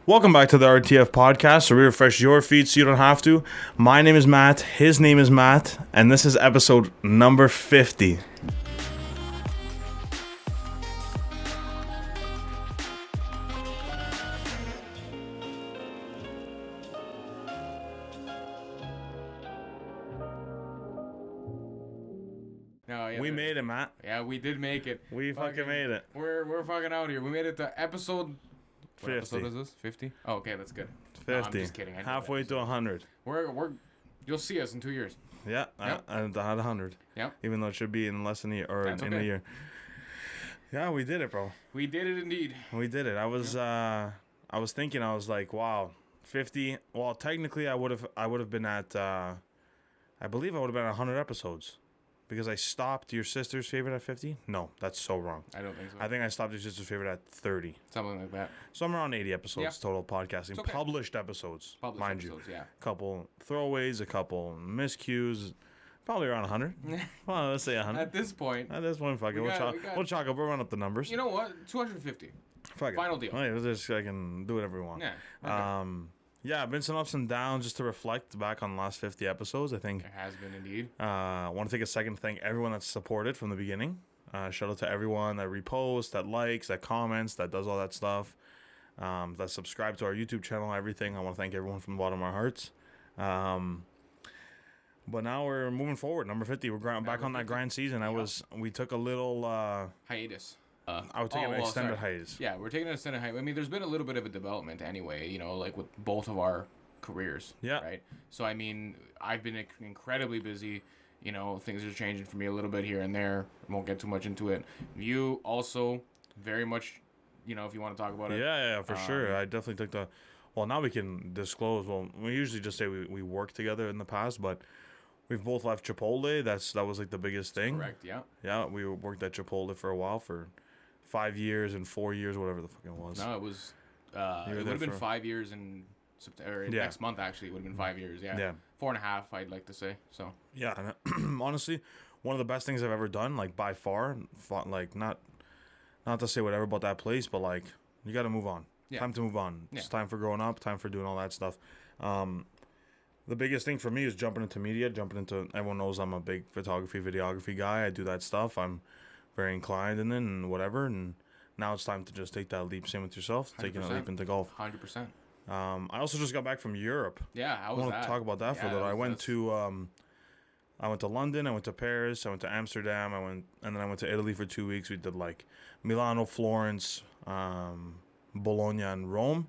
Welcome back to the RTF podcast, where we refresh your feed so you don't have to. My name is Matt, his name is Matt, and this is episode number 50. No, yeah, We made it, Matt. Yeah, we did make it. We fucking made it. We're fucking out here. We made it to episode. What 50. episode is this? 50? Oh, okay, that's good. 50. No, I'm just kidding. I know Halfway that. to 100. We're you'll see us in 2 years. Yeah, Yep. I had 100. Yeah. Even though it should be in less than a year, or That's in a okay. year. Yeah, we did it, bro. We did it indeed. We did it. I was thinking, I was like, wow, 50. Well, technically, I would have been at, I believe I would have been at 100 episodes, because I stopped your sister's favorite at 50. No, that's so wrong. I don't think so. I think I stopped your sister's favorite at 30. Something like that. So I'm around 80 episodes total podcasting, It's okay. published episodes, Published mind episodes, you. yeah. Couple throwaways, a couple miscues, probably around 100. Well, let's say 100. At this point, At this point, fuck it. we We'll got- chalk up. We'll run up the numbers. you know what? 250. Fuck it. Final deal. Hey, I can do whatever we want. Yeah. Okay. Yeah, been some ups and downs just to reflect back on the last 50 episodes. I think There has been indeed. I want to take a second to thank everyone that's supported from the beginning. Shout out to everyone that reposts, that likes, that comments, that does all that stuff, that subscribe to our YouTube channel, everything. I want to thank everyone from the bottom of our hearts. But now we're moving forward. Number 50. We're back on that grind season. We took a little, Hiatus. I would take an extended hiatus. Yeah, we're taking an extended hiatus. I mean, there's been a little bit of a development anyway, you know, like with both of our careers. Yeah. Right? So, I mean, I've been incredibly busy. You know, things are changing for me a little bit here and there. I won't get too much into it. You also very much, you know, if you want to talk about it. Yeah, for sure. I definitely took the... Well, now we can disclose. Well, we usually just say we worked together in the past, but we've both left Chipotle. That was like the biggest thing. Correct, yeah. Yeah, we worked at Chipotle for a while, for 5 years and 4 years, whatever the fuck it was. No, it was... You it were would there have been for- 5 years in September. Yeah. Next month, actually, it would have been 5 years, yeah. Yeah. 4.5, I'd like to say, so... Yeah, and honestly, one of the best things I've ever done, like by far, like not to say whatever about that place, but like you got to move on. Yeah. Time to move on. Yeah. It's time for growing up. Time for doing all that stuff. The biggest thing for me is jumping into media. Everyone knows I'm a big photography, videography guy. I do that stuff. I'm very inclined in it and whatever. And now it's time to just take that leap. Same with yourself, taking a 100%. leap into golf. 100%. I also just got back from Europe. Yeah, how I was want that? to talk about that for a Yeah, little. I went that's- to London, I went to Paris, I went to Amsterdam, and then I went to Italy for 2 weeks. We did like Milano, Florence, Bologna, and Rome.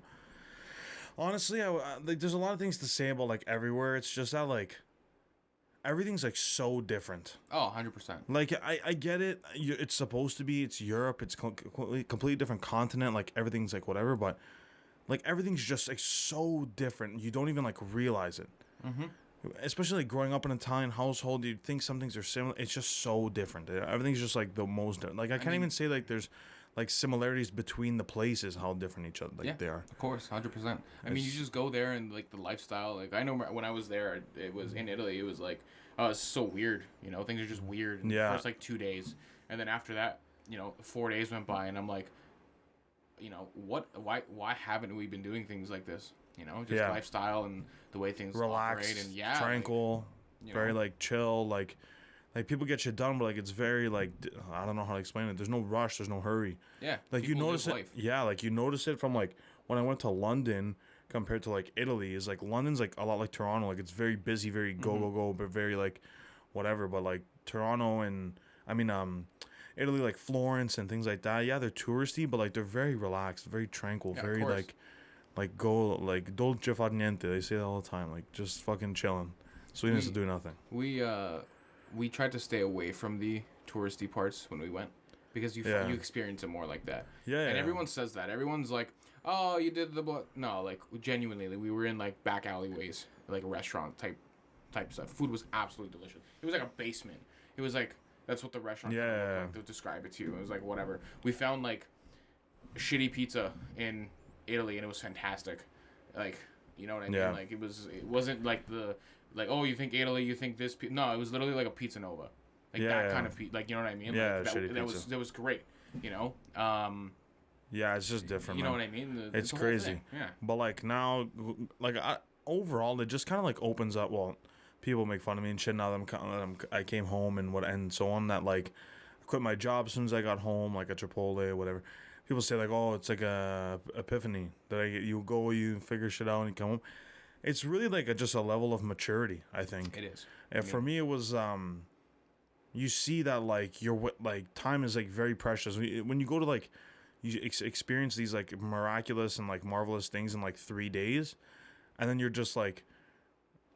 Honestly, like there's a lot of things to say about like everywhere. It's just that like everything's like so different. Oh, 100%. Like I get it. It's supposed to be. It's Europe. It's completely different continent. Like everything's like whatever, but like everything's just like so different. You don't even like realize it. Mm-hmm. Especially like growing up in an Italian household, you'd think some things are similar. It's just so different. Everything's just like the most different. Like I can't even say like there's like similarities between the places, how different each other they are. Of course, 100%. I mean, you just go there and like the lifestyle. Like I know when I was there, it was in Italy. It was like, oh, it's so weird. You know, things are just weird. In Yeah. the first like 2 days, and then after that, you know, 4 days went by, and I'm like, you know, why haven't we been doing things like this? You know, just lifestyle and the way things Relaxed, operate, and tranquil, like, very know. like chill. Like people get shit done, but like it's very like I don't know how to explain it. There's no rush. There's no hurry. Yeah, Like you people notice live it. life. Yeah, like you notice it from like when I went to London compared to like Italy. Is like London's like a lot like Toronto. Like it's very busy, very go, but very like whatever. But like Toronto and Italy, like Florence and things like that. Yeah, they're touristy, but like they're very relaxed, very tranquil, Yeah, very of course. like go like dolce far niente. They say that all the time. Like just fucking chilling. Sweetness to do nothing. We tried to stay away from the touristy parts when we went because you experience it more like that. Yeah, And yeah. everyone says that. Everyone's like, "Oh, you did no." Like genuinely, like, we were in like back alleyways, like a restaurant type stuff. Food was absolutely delicious. It was like a basement. It was like that's what the restaurant kind of looked like, to describe it to you. It was like whatever. We found like shitty pizza in Italy, and it was fantastic. Like, you know what I mean? Yeah. Like it wasn't like the like, oh, you think Italy, you think this. No, it was literally like a Pizza Nova, like that kind of like, you know what I mean? Yeah, like, shitty that pizza. was great, you know. Yeah, it's just different, You know man. what I mean? It's the whole crazy. thing. Yeah. But like now, like overall, it just kind of like opens up. Well, people make fun of me and shit now that I came home and so on. That like I quit my job as soon as I got home, like at Chipotle or whatever. People say like, oh, it's like a epiphany that you go, you figure shit out, and you come home. It's really like just a level of maturity, I think. It is. And for me, it was you see that like like time is like very precious when you go to like you experience these like miraculous and like marvelous things in like 3 days, and then you're just like,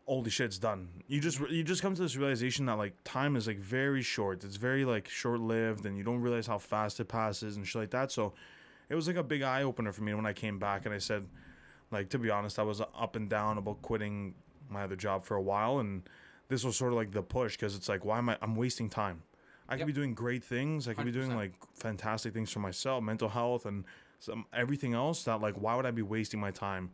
holy shit, it's done. You just come to this realization that like time is like very short. It's very like short lived, and you don't realize how fast it passes and shit like that. So it was like a big eye opener for me when I came back, and I said, like, to be honest, I was up and down about quitting my other job for a while, and this was sort of like the push, because it's like, why am I'm wasting time? I could be doing great things. I could be doing 100%. like fantastic things for myself, mental health, and everything else. That like, why would I be wasting my time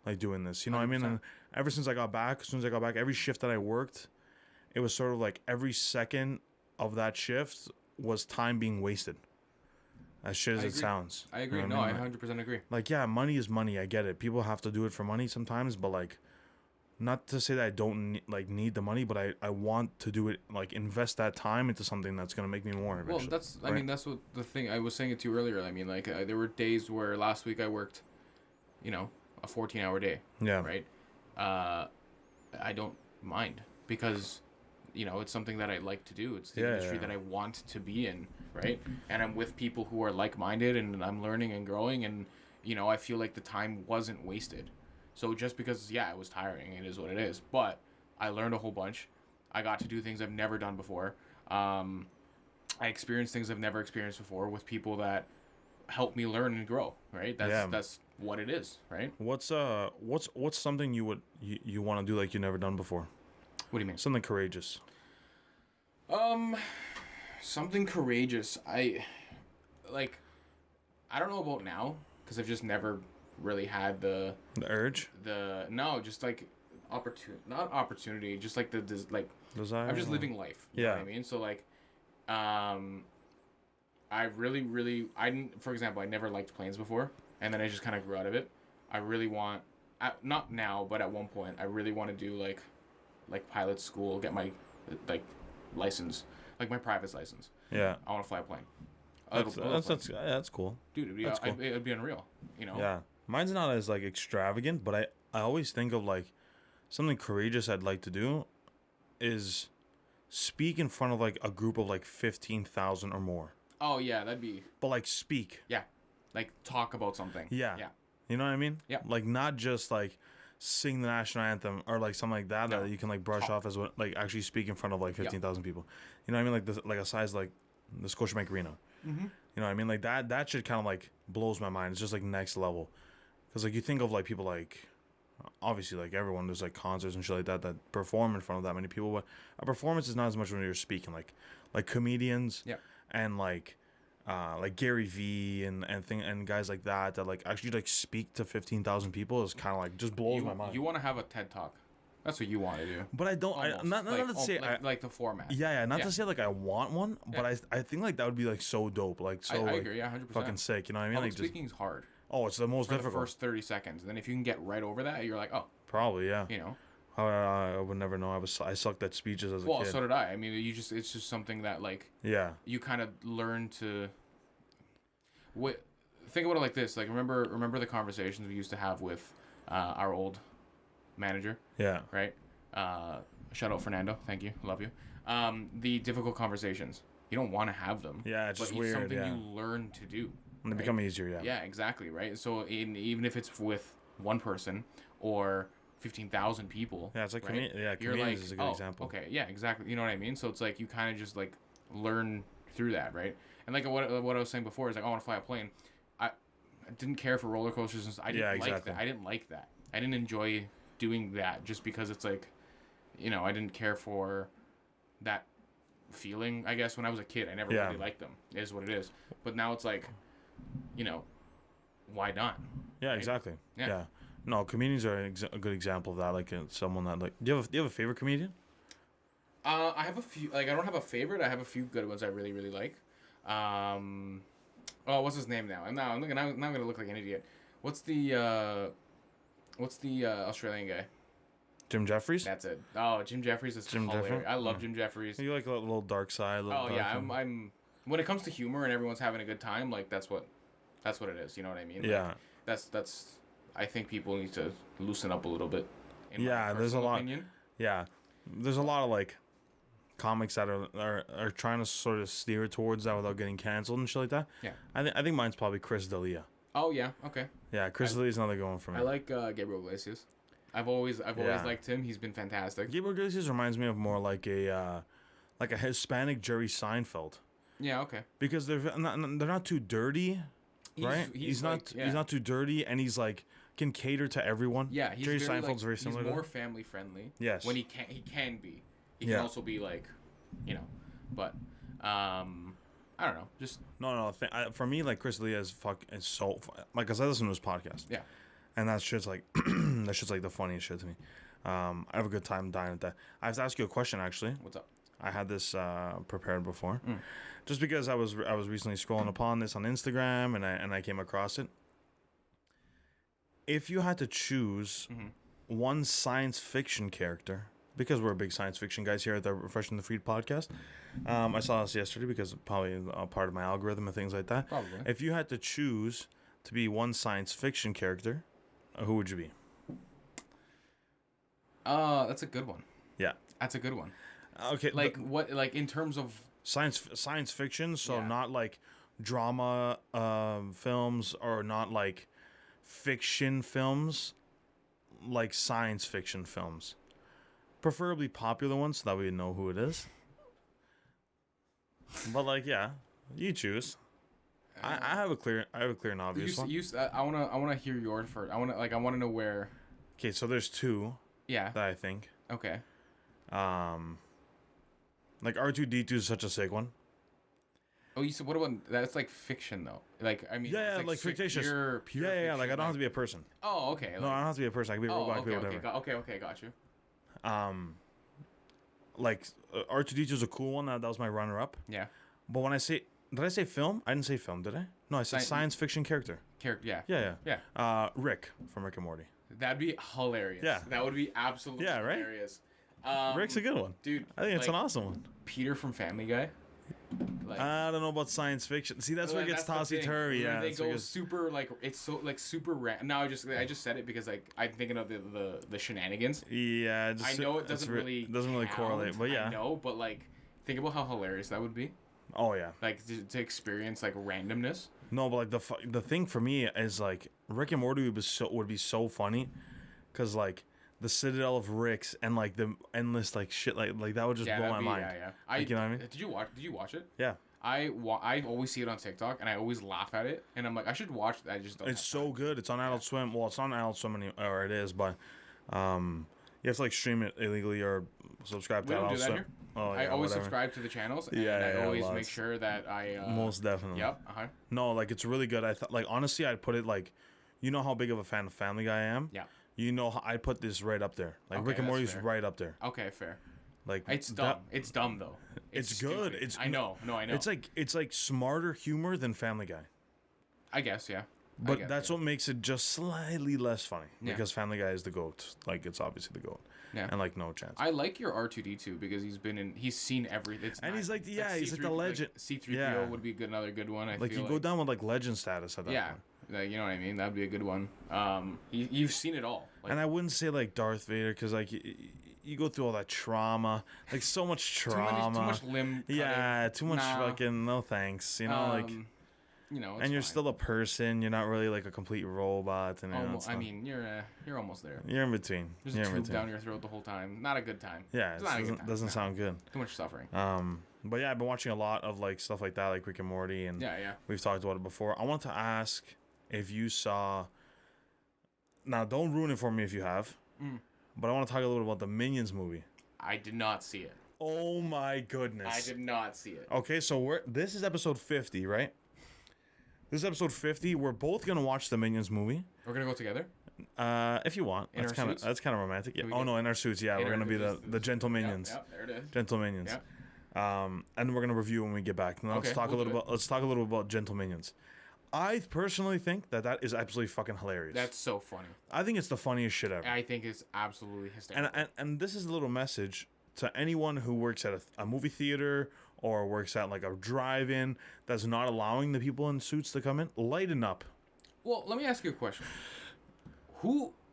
like doing this? You know what I mean? 100%. And ever since I got back, as soon as I got back, every shift that I worked, it was sort of like every second of that shift was time being wasted. As shit as I it agree. sounds. I agree. You know No, what I mean? 100% agree. Like, yeah, money is money. I get it. People have to do it for money sometimes, but like, not to say that I don't need the money, but I want to do it, like invest that time into something that's gonna make me more eventually. Well, I mean, that's what the thing I was saying it to you earlier. I mean, like there were days where last week I worked, a 14-hour day. Yeah. Right. I don't mind because, it's something that I like to do. It's the industry that I want to be in. Right. And I'm with people who are like-minded, and I'm learning and growing, and I feel like the time wasn't wasted. So just because, it was tiring, it is what it is. But I learned a whole bunch. I got to do things I've never done before. I experienced things I've never experienced before with people that help me learn and grow. Right. That's what it is. Right. What's something you want to do like you never done before? What do you mean? Something courageous. Something courageous. I don't know about now because I've just never really had the urge. No, just like not opportunity, just like desire. I'm just living life. You know what I mean? So like, I really, for example, I never liked planes before, and then I just kind of grew out of it. I really want, not now, but at one point, I really want to do like pilot school, get my license, like my private license. Yeah. I want to fly a plane. That's cool. Dude, it'd be unreal. Yeah. Mine's not as like extravagant, but I always think of like something courageous I'd like to do is speak in front of like a group of like 15,000 or more. Oh yeah, that'd be. But like speak. Yeah, like talk about something. Yeah. Yeah. You know what I mean? Yeah. Like not just like sing the national anthem or like something like that that you can like brush off as what, like actually speak in front of like 15,000 people. You know what I mean? Like this, like a size like the Scotiabank Arena. Mm-hmm. You know what I mean? Like that shit kind of like blows my mind. It's just like next level. Because like you think of like people like, obviously like everyone, there's like concerts and shit like that perform in front of that many people, but a performance is not as much when you're speaking. Like comedians and like Gary Vee and guys like that like actually like speak to 15,000 people is kind of like just blows my mind. You want to have a TED Talk. That's what you want to do. But I don't. Not to say like the format. Yeah. Not to say like I want one, but I think like that would be like so dope. Like so. I agree. Yeah, 100%. Fucking sick. You know what I mean? Public like speaking's hard. Oh, it's the most for difficult. The first 30 seconds, and then if you can get right over that, you're like, oh. Probably, yeah. I would never know. I sucked at speeches as a kid. Well, so did I. I mean, it's just something that like. Yeah. You kind of learn to. Think about it like this. Like remember the conversations we used to have with our old manager. Yeah. Right. Shout out Fernando. Thank you. Love you. The difficult conversations. You don't want to have them. Yeah, it's just weird. Something you learn to do. And they become easier. Yeah. Yeah. Exactly. Right. So even if it's with one person or 15,000 people. Yeah, it's like right? comedians is a good example. Okay. Yeah. Exactly. You know what I mean? So it's like you kind of just like learn through that, right? And like what I was saying before is like I want to fly a plane. I didn't care for roller coasters. I didn't like that. I didn't like that. I didn't enjoy doing that just because it's like, I didn't care for that feeling. I guess when I was a kid, I never really liked them. It is what it is. But now it's like, why not? Yeah, right? Exactly. Yeah. No, comedians are a good example of that. Like someone that like. Do you have a favorite comedian? I have a few. Like I don't have a favorite. I have a few good ones I really really like. Oh, what's his name now? I'm gonna look like an idiot. What's the Australian guy? Jim Jeffries. That's it. Oh, Jim Jeffries is hilarious. I love Jim Jeffries. You like a little dark side. Oh yeah, I'm. When it comes to humor and everyone's having a good time, like that's what it is. You know what I mean? Like, yeah. That's. I think people need to loosen up a little bit. Yeah, there's a lot. Opinion. Yeah, there's a lot of like comics that are trying to sort of steer towards that without getting canceled and shit like that. Yeah. I think mine's probably Chris D'Elia. Oh yeah. Okay. Yeah, Chris D'Elia's another good one for me. I like Gabriel Iglesias. I've always liked him. He's been fantastic. Gabriel Iglesias reminds me of more like a Hispanic Jerry Seinfeld. Yeah. Okay. Because they're not too dirty, right? He's not too dirty, and he's like can cater to everyone. Yeah. Jerry Seinfeld's very similar. He's more family friendly. Yes. When he can be. He can also be like, but I don't know. Just no. For me, like Chris D'Elia is so like, cause I listen to his podcast. Yeah. And that shit's like the funniest shit to me. I have a good time dying at that. I have to ask you a question actually. What's up? I had this prepared before, just because I was recently scrolling upon this on Instagram and I came across it. If you had to choose one science fiction character, because we're big science fiction guys here at the Refreshing the Freed podcast, I saw this yesterday because probably a part of my algorithm and things like that. Probably. If you had to choose to be one science fiction character, who would you be? That's a good one. Yeah. That's a good one. Okay. Like what? Like in terms of science fiction, so not like drama films or not like fiction films, like science fiction films. Preferably popular ones, so that we know who it is. But like, yeah, you choose. I have a clear and obvious one. I wanna hear yours first. I wanna know where. Okay, so there's two. Yeah. That I think. Okay. Like R2-D2 is such a sick one. Oh, you said what about that's like fiction though? Like I mean. Yeah, like fictitious. Pure yeah. Fiction, Like I don't have to be a person. Oh, okay. No, I don't have to be a person. I can be a robot. Okay, got you. Like R2-D2 is a cool one. That was my runner-up. Yeah. But when did I say film? I didn't say film, did I? No, I said science fiction character. Yeah. Yeah. Rick from Rick and Morty. That'd be hilarious. Yeah. That would be absolutely hilarious. Rick's a good one. Dude. I think it's an awesome one. Peter from Family Guy. Like, I don't know about science fiction. See, that's where it gets tossy-turvy. Yeah, they go super like it's so like super random. Now I just said it because like I'm thinking of the shenanigans. Yeah, I know it doesn't really correlate, but yeah, I know, but like think about how hilarious that would be. Oh yeah, like to experience like randomness. No, but like the thing for me is like Rick and Morty would be so funny, cause like the Citadel of Ricks and like the endless like shit like that would just blow my mind. Yeah. Like, you know what I mean? Did you watch it? Yeah. I always see it on TikTok and I always laugh at it and I'm like I should watch that. I just don't. It's so good. It's on Adult Swim. Well, it's on Adult Swim or it is, but you have to like stream it illegally or subscribe to Adult Swim. Oh, yeah, I always subscribe to the channels and I always make sure that I most definitely. Yep. No, like it's really good. Like honestly, I'd put it like, you know how big of a fan of Family Guy I am. Yeah. You know, I put this right up there. Like Rick and Morty's right up there. Okay, fair. Like it's dumb. It's dumb though. It's good. Stupid. I know. It's like smarter humor than Family Guy. I guess, yeah. But that's what makes it just slightly less funny because Family Guy is the GOAT. Like it's obviously the GOAT. Yeah. And like no chance. I like your R2-D2 because he's seen everything. He's like he's like the legend. Like C-3PO would be another good one. I feel go down with like legend status at that point. Like, you know what I mean? That'd be a good one. You've seen it all. Like, and I wouldn't say like Darth Vader because like you go through all that trauma, like so much trauma. Too much limb. Yeah, too much fucking no thanks. You know, like. You know, and you're still a person. You're not really like a complete robot. And I mean, you're almost there. You're in between. There's a tube down your throat the whole time. Not a good time. Yeah, it doesn't sound good. Too much suffering. But yeah, I've been watching a lot of like stuff like that, like Rick and Morty, and we've talked about it before. I want to ask if you saw. Now, don't ruin it for me if you have. But I want to talk a little bit about the Minions movie. I did not see it. Oh my goodness! I did not see it. Okay, so this is episode 50, right? This is episode 50. We're both gonna watch the Minions movie. We're gonna go together. If you want, that's kind of romantic. Yeah. Oh no, in our suits. Yeah, we're gonna be the Gentleminions. Yep, there it is. Gentleminions. And we're gonna review when we get back. Now Okay, let's talk we'll a little do about Gentleminions. I personally think that is absolutely fucking hilarious. That's so funny. I think it's the funniest shit ever. I think it's absolutely hysterical. And this is a little message to anyone who works at a movie theater or works at like a drive-in that's not allowing the people in suits to come in. Lighten up. Well, let me ask you a question.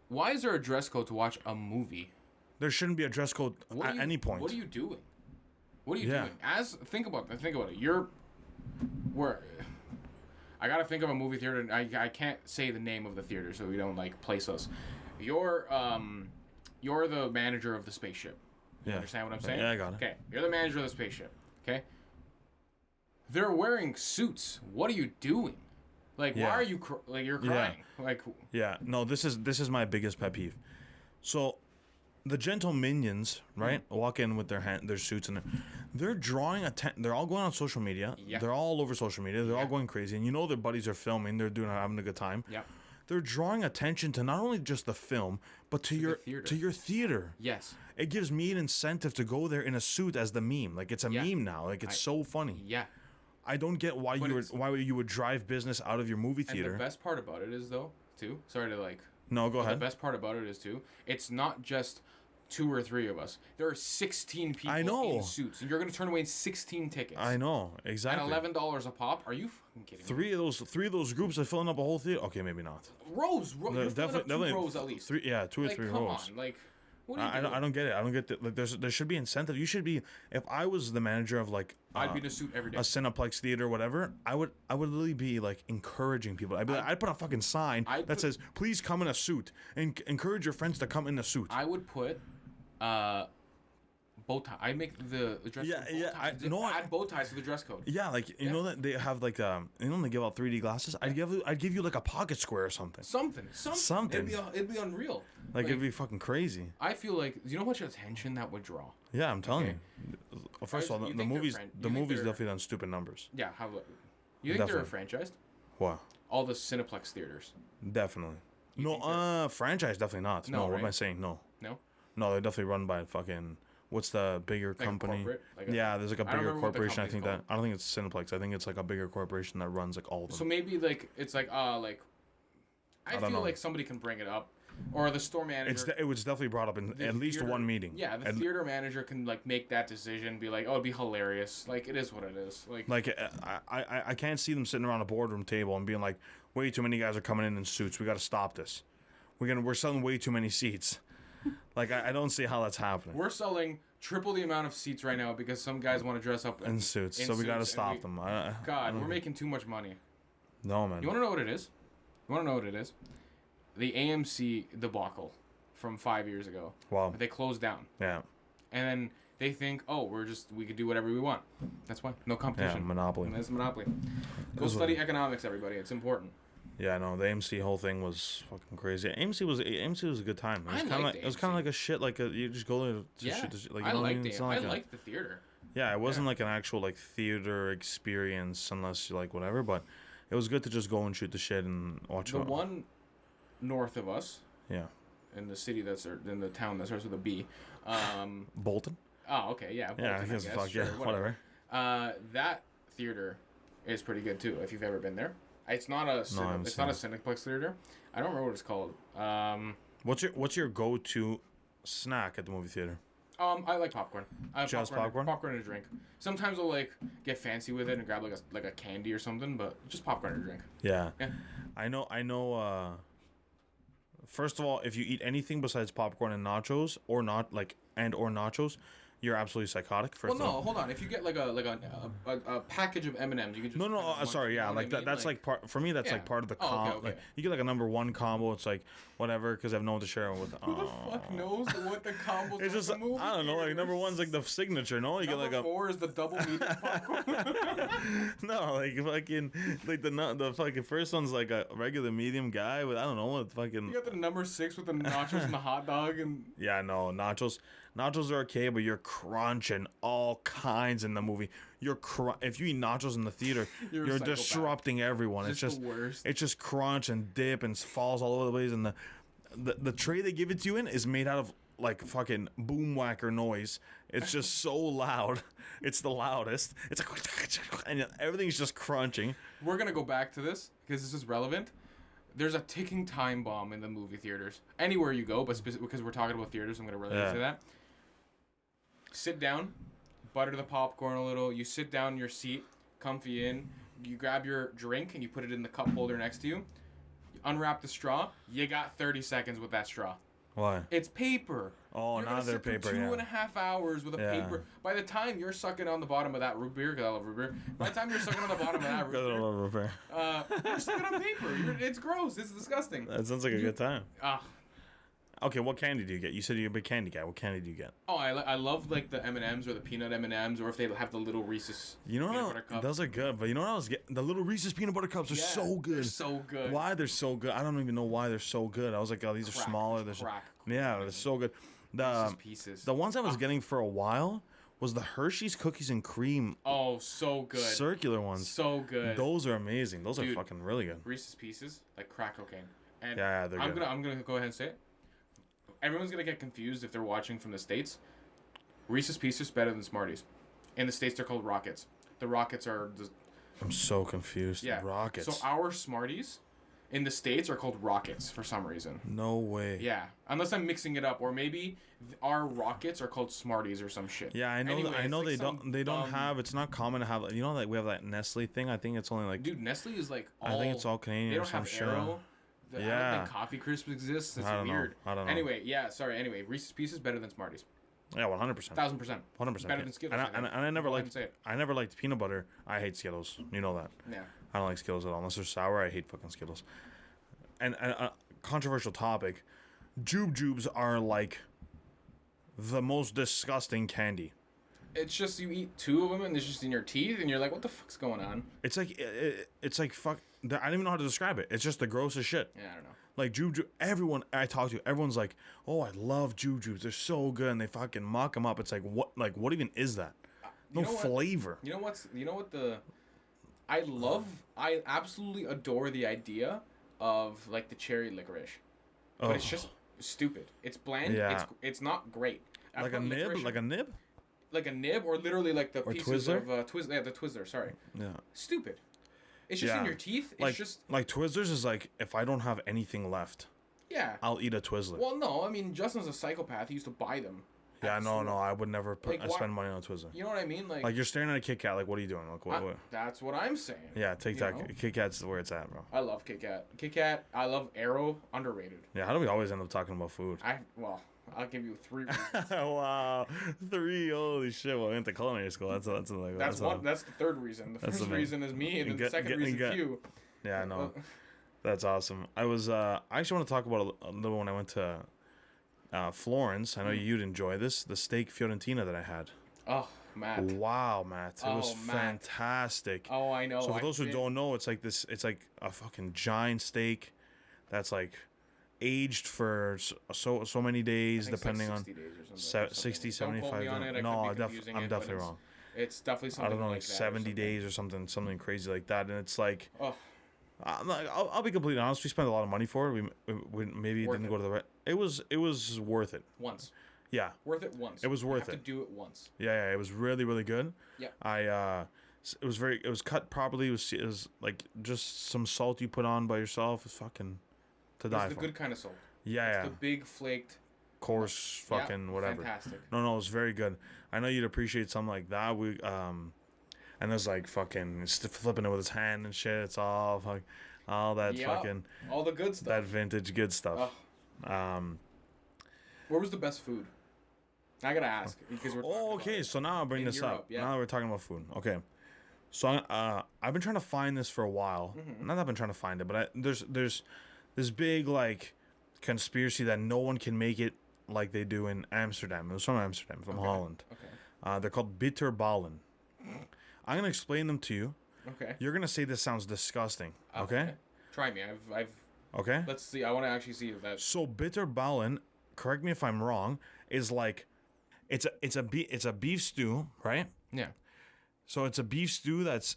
Why is there a dress code to watch a movie? There shouldn't be a dress code at any point. What are you doing? What are you doing? Think about it. I gotta think of a movie theater. I can't say the name of the theater so we don't like place us. You're the manager of the spaceship. You understand what I'm saying? Yeah, I got it. Okay, you're the manager of the spaceship. Okay. They're wearing suits. What are you doing? Like, why are you you're crying? Like, no, this is my biggest pet peeve. So, the Gentleminions, right, walk in with their suits and they're drawing they're all going on social media. Yeah. They're all over social media. They're all going crazy, and you know their buddies are filming. They're having a good time. Yeah. They're drawing attention to not only just the film, but to your theater. Yes. It gives me an incentive to go there in a suit as the meme. Like it's a meme now. Like it's so funny. Yeah. I don't get why you would drive business out of your movie theater. And the best part about it is though, too. Sorry to like. No, go ahead. The best part about it is too. It's not just 2 or 3 of us. There are 16 people in suits, and you're gonna turn away 16 tickets. I know exactly. At $11 a pop. Are you fucking kidding me? Three of those groups are filling up a whole theater. Okay, maybe not. Rows. You're definitely 2 rows at least. 2 or 3 rows. Come on, like. What are you doing? I don't get it. I don't get that. Like, there should be incentive. You should be. If I was the manager of like, I'd be in a suit every day. A Cineplex theater, or whatever. I would literally be like encouraging people. I'd put a fucking sign that says, "Please come in a suit," and encourage your friends to come in a suit. I would put, bow tie. I make the dress code bow ties. Add bow ties to the dress code. Yeah, like you know that they have like they give out 3D glasses. I'd give you like a pocket square or something. Something. It'd be unreal. Like it'd be fucking crazy. I feel like you know how much attention that would draw. Yeah, I'm telling you. First of all, the movies definitely done stupid numbers. Yeah, you think they're franchised? What? All the Cineplex theaters. Definitely. No, franchise definitely not. No, what am I saying? No. No, they're definitely run by fucking. What's the bigger company? There's like a bigger corporation. I think I don't think it's Cineplex. I think it's like a bigger corporation that runs like all of them. So maybe like it's like I feel like somebody can bring it up, or the store manager. It was definitely brought up in at least one meeting. Yeah, the theater manager can like make that decision. Be like, oh, it'd be hilarious. Like it is what it is. Like I can't see them sitting around a boardroom table and being like, way too many guys are coming in suits. We got to stop this. We're selling way too many seats. Like, I don't see how that's happening. We're selling triple the amount of seats right now because some guys want to dress up in suits, so we got to stop them. We're making too much money. No, man. You want to know what it is? The AMC debacle from 5 years ago. Wow. They closed down. Yeah. And then they think, we could do whatever we want. That's why. No competition. Yeah, monopoly. It's a monopoly. Go study economics, everybody. It's important. Yeah, no, the AMC whole thing was fucking crazy. AMC was a good time. It was kind of like a shit. Like you just go there to shoot. Like, I liked it. I liked the theater. Yeah, it wasn't like an actual like theater experience unless you like whatever. But it was good to just go and shoot the shit and watch. The one north of us. Yeah. In the city in the town that starts with a B. Bolton. Oh, okay, yeah. Bolton, I guess fuck yeah, whatever. That theater is pretty good too. If you've ever been there. It's not a Cineplex theater. I don't remember what it's called. What's your go-to snack at the movie theater? I like popcorn. Just popcorn? Popcorn and a drink. Sometimes I'll like get fancy with it and grab like a candy or something, but just popcorn and a drink. Yeah. I know. First of all, if you eat anything besides popcorn and nachos or nachos, you're absolutely psychotic. Hold on. If you get like a package of M&Ms, you can just sorry, yeah, like that. That's like part for me. That's like part of the combo. Okay. Like, you get like a number 1 combo. It's like whatever because I have no one to share it with. Who the fuck knows what the combo? It's just I don't know. Like number 1's like the signature. No, you number get like 4 is the double medium popcorn. No, like fucking like the fucking first one's like a regular medium guy with I don't know what fucking. You got the number 6 with the nachos and the hot dog and. Yeah, no nachos. Nachos are okay, but you're crunching all kinds in the movie. If you eat nachos in the theater, you're disrupting everyone. It's just the worst. It's just crunch and dip and falls all over the place. And the tray they give it to you in is made out of like fucking boom whacker noise. It's just so loud. It's the loudest. It's like, and everything's just crunching. We're gonna go back to this because this is relevant. There's a ticking time bomb in the movie theaters. Anywhere you go, but because we're talking about theaters, I'm gonna relate to that. Sit down, butter the popcorn a little. You sit down in your seat, comfy in. You grab your drink and you put it in the cup holder next to you. You unwrap the straw. You got 30 seconds with that straw. Why? It's paper. Oh, You're now they're sit for paper. 2.5 hours with a paper. By the time you're sucking on the bottom of that root beer, because I love root beer. By the time you're sucking on the bottom of that root beer, you're sucking on paper. It's gross. It's disgusting. That sounds like a good time. Ah. Okay, what candy do you get? You said you're a big candy guy. What candy do you get? Oh, I love like the M&Ms or the peanut M&Ms, or if they have the little Reese's peanut butter cups. Those are good, but you know what I was getting? The little Reese's peanut butter cups are so good. They're so good. Why they're so good? I don't even know why they're so good. I was like, oh, these are smaller. They're so good. Reese's Pieces. The ones I was getting for a while was the Hershey's cookies and cream. Oh, so good. Circular ones. So good. Those are amazing. Those are fucking really good. Reese's Pieces, like crack cocaine. And they're good. I'm gonna go ahead and say it. Everyone's gonna get confused if they're watching from the States. Reese's Pieces better than Smarties. In the States, they're called Rockets. The Rockets are I'm so confused. Yeah. Rockets. So our Smarties in the States are called Rockets for some reason. No way. Yeah. Unless I'm mixing it up, or maybe our Rockets are called Smarties or some shit. Yeah, I know. Anyway, I know like they don't have. It's not common to have. You know, like we have that Nestle thing. I think it's only like. Dude, Nestle is like all. I think it's all Canadian. They don't or some have shit. Arrow. I don't think Coffee Crisp exists. It's weird. I don't know. Anyway, Anyway, Reese's Pieces better than Smarties. Yeah, 100%. 1,000%. 100%. Better than Skittles. And I never liked peanut butter. I hate Skittles. You know that. Yeah. I don't like Skittles at all. Unless they're sour, I hate fucking Skittles. And a controversial topic, Jubes are like the most disgusting candy. It's just you eat 2 of them and it's just in your teeth and you're like, what the fuck's going on? It's like fuck. I don't even know how to describe it. It's just the grossest shit. Yeah, I don't know. Like everyone I talk to, everyone's like, "Oh, I love Jubes. They're so good," and they fucking mock them up. It's like, what even is that? No flavor. You know what I absolutely adore the idea of like the cherry licorice, but it's just stupid. It's bland. Yeah. It's not great. Like a nib, like a nib, or literally like the pieces Twizzler? of Twizzler. Yeah, the Twizzler. Sorry. Yeah. Stupid. It's just in your teeth. It's just like Twizzlers is like if I don't have anything left, I'll eat a Twizzler. Well, no, I mean Justin's a psychopath. He used to buy them. Yeah, no, I would never spend money on a Twizzler. You know what I mean? Like you're staring at a Kit Kat. Like, what are you doing? Like, what? That's what I'm saying. Yeah, Kit Kat's where it's at, bro. I love Kit Kat. Kit Kat. I love Arrow. Underrated. Yeah, how do we always end up talking about food? I'll give you 3 reasons. Wow, 3! Holy shit! Well, I went to culinary school. That's the 3rd reason. The first reason is me, and then the second reason is you. Yeah, no, that's awesome. I actually want to talk about a little when I went to Florence. I know you'd enjoy this. The steak Fiorentina that I had. Oh, Matt. Wow, Matt. It was fantastic. Oh, I know. So for those who don't know, it's like a fucking giant steak that's like aged for so many days, depending on 60 days or something. 60, 75 days. No, I'm definitely wrong. It's definitely something I don't know, like that 70 days or something crazy like that. And it's like, oh. I'll be completely honest. We spent a lot of money for it. We maybe didn't go to the right. It was worth it. Once. Yeah. Worth it once. It was worth it. You have to do it once. Yeah. It was really, really good. Yeah. It was cut properly. It was like just some salt you put on by yourself. It's fucking to die for. It's the good kind of salt. Yeah. It's the big flaked. Coarse fucking whatever. Fantastic. No, it's very good. I know you'd appreciate something like that. And there's like fucking flipping it with his hand and shit. It's all that fucking all the good stuff. That vintage good stuff. Where was the best food? I gotta ask because we're. Okay. So now I'll bring this Europe, up. Yeah. Now that we're talking about food. Okay. So I've been trying to find this for a while. Mm-hmm. Not that I've been trying to find it, but there's this big like conspiracy that no one can make it like they do in Amsterdam. It was from Amsterdam, from Holland. Okay. They're called bitterballen. I'm gonna explain them to you. Okay. You're gonna say this sounds disgusting. Okay. Try me. I've. Okay. Let's see. I want to actually see if that. So bitterballen, correct me if I'm wrong, is like, it's a beef stew, right? Yeah. So it's a beef stew that's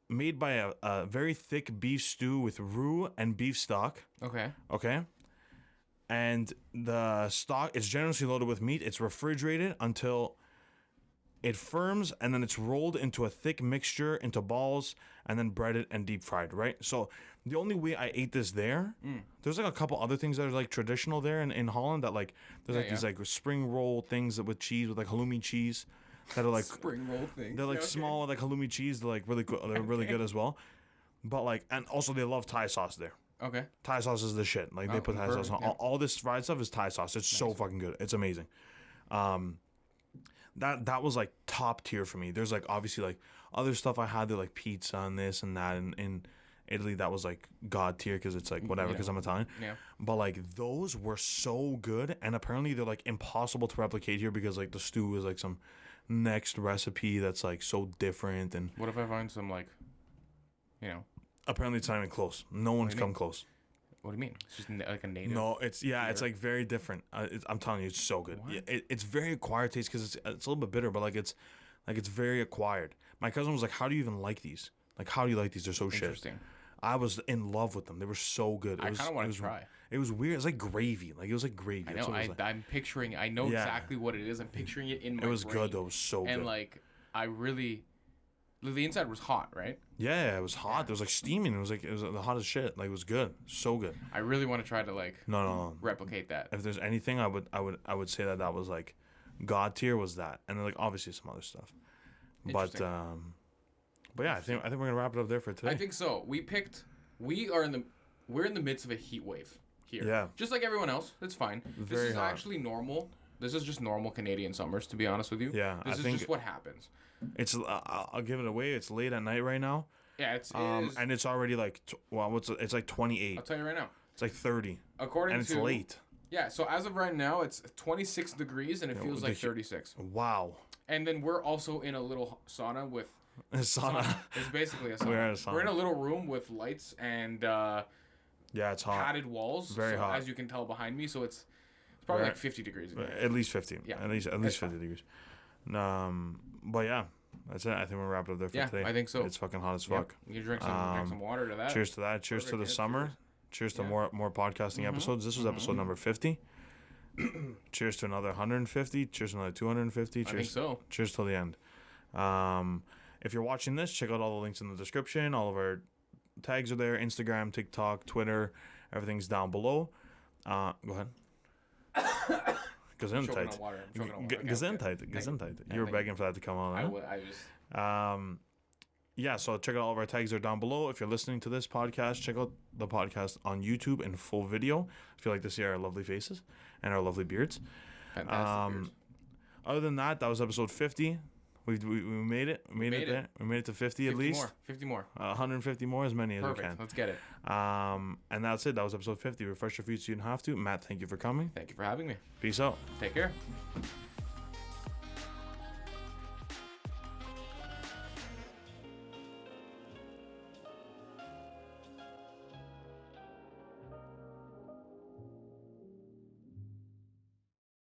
made by a very thick beef stew with roux and beef stock. Okay. Okay. and the stock is generously loaded with meat. It's refrigerated until it firms, and then it's rolled into a thick mixture into balls, and then breaded and deep fried, right? So the only way I ate this there, there's like a couple other things that are like traditional there in Holland, that like there's like these like spring roll things with cheese, with like halloumi cheese, that are like spring roll thing. they're like small like halloumi cheese. They're like really good. They're really good as well. But like, and also they love Thai sauce there. Okay. Thai sauce is the shit. Like they put Thai sauce on all this fried stuff is Thai sauce. It's so fucking good. It's amazing. That was like top tier for me. There's like obviously like other stuff I had there, like pizza and this and that. And in Italy, that was like god tier because it's like whatever because I'm Italian. Yeah. But like those were so good, and apparently they're like impossible to replicate here because like the stew is like some next recipe that's like so different. And What if I find some like, you know? apparently it's not even close. No one's come close. What do you mean? It's just like a native. No, it's it's like very different. I'm telling you, it's so good. Yeah, it's very acquired taste because it's a little bit bitter, but like it's very acquired. My cousin was like, "How do you even like these? Like, how do you like these? They're so shit." Interesting. I was in love with them. They were so good. I kind of want to try. It was weird. It was like gravy. Like it was like gravy. I That's know. what it was like. I'm picturing. I know exactly what it is. I'm picturing it in my brain. It was good though. It was so good. And like, I really, the inside was hot, right? Yeah, it was hot. It was like steaming. It was the hottest shit. Like it was good. So good. I really want to try to like No. replicate that. If there's anything, I would say that was like god tier was that, and then like obviously some other stuff. But yeah, I think we're gonna wrap it up there for today. I think so. We're in the midst of a heat wave here. Yeah. Just like everyone else. It's fine. Very this is hot. actually normal. This is just normal Canadian summers, to be honest with you. Yeah, This I is think just what happens. it's. I'll give it away. It's late at night right now. Yeah, it is. And it's already like it's like 28. I'll tell you right now. It's like 30. According and it's to late. Yeah, so as of right now, it's 26 degrees and it feels like 36. Wow. And then we're also in a little sauna with Sauna. It's basically a sauna. We're in a sauna. We're in a little room with lights and Yeah, it's hot. padded walls. Very hot. As you can tell behind me, so it's probably like 50 degrees. In here. At least 50. Yeah. At least 50 degrees. But yeah, that's it. I think we'll wrap it up there for today. I think so. It's fucking hot as fuck. Yep. You drink some water to that. Cheers to that. Cheers to the summer. Cheers to more podcasting episodes. This was episode number 50. Cheers to another 150. Cheers to another 250. Cheers. I think so. Cheers till the end. If you're watching this, check out all the links in the description. All of our tags are there. Instagram, TikTok, Twitter. Everything's down below. Go ahead. Gesundheit. Gesundheit. You were begging for that to come on. Huh? I just. Yeah, so check out all of our tags are down below. If you're listening to this podcast, check out the podcast on YouTube in full video. If you like to see our lovely faces and our lovely beards. Fantastic beards. Other than that, that was episode 50. We made it. We made it there. We made it to 50 at least. 50 more. 150 more, as many as we can. Let's get it. And that's it. That was episode 50. Refresh your feed so you didn't have to. Matt, thank you for coming. Thank you for having me. Peace out. Take care.